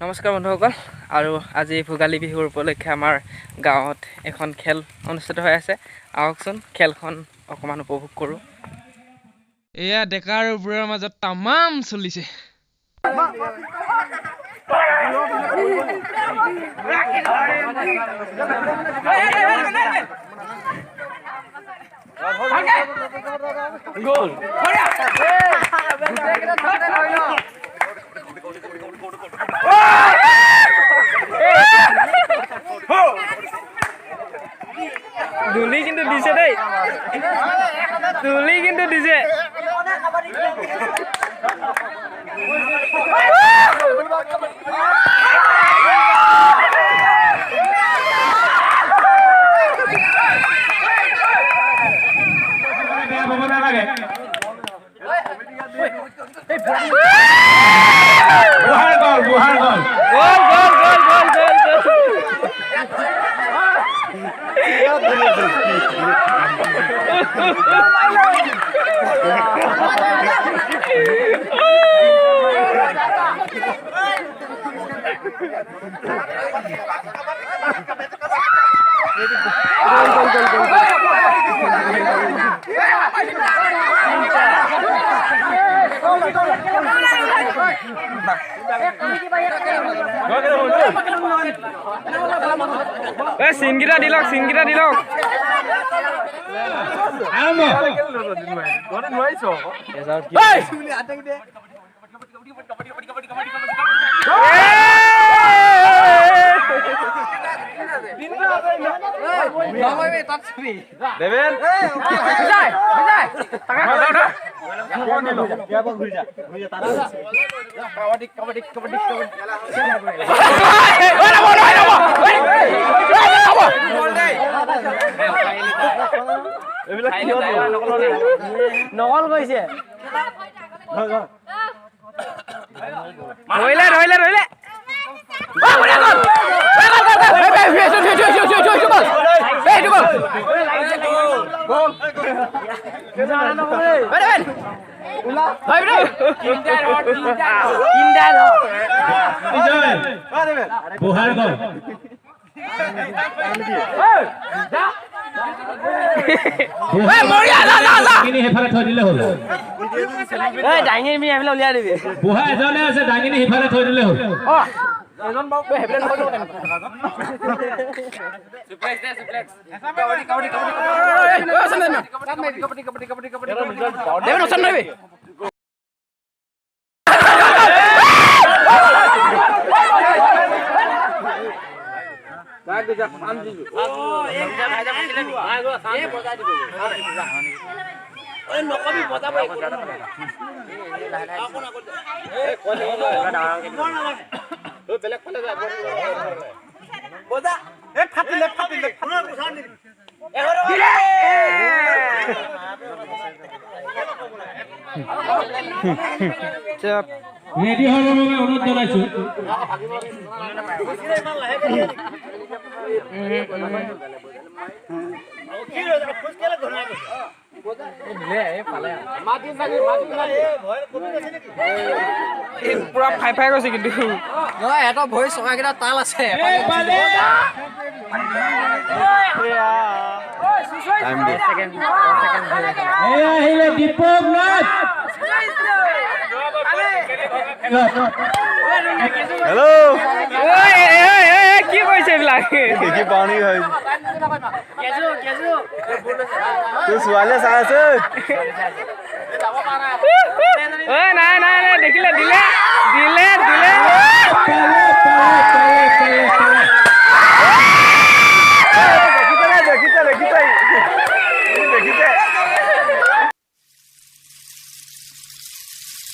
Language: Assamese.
নমস্কাৰ বন্ধুসকল আৰু আজি ভোগালী বিহুৰ উপলক্ষে আমাৰ গাঁৱত এখন খেল অনুষ্ঠিত হৈ আছে আহকচোন খেলখন অকমান উপভোগ কৰোঁ এয়া ডেকা আৰু বুঢ়াৰ মাজত তামাম চলিছে গোল দুলি কিন্তু দিছে দেই দুলি কিন্তু দিছে সিংগিটা দিলক নকল কৈছে ধৰিলে সেইফালে থৈ দিলে হ'ল ডাঙি মি এইফালে উলিয়াই দিবি বুঢ়া এজনে আছে ডাঙিনি সিফালে থৈ দিলে হ'ল এজন বাৰু হেবলে নকৰিব সুপ্লেক্স ৰেডি হ'ব মই অনুৰোধ জনাইছো পুৰা ফাই গৈছে কিন্তু নহয় এটা ভৰি চকা কেইটা তাল আছে আহিলে দীপক নাথ হেল্ল' কি কৈছে এইবিলাক দেখি পাওঁ নেকি তোৰ ছোৱালীয়ে চাই আছে নাই দেখিলে দিলে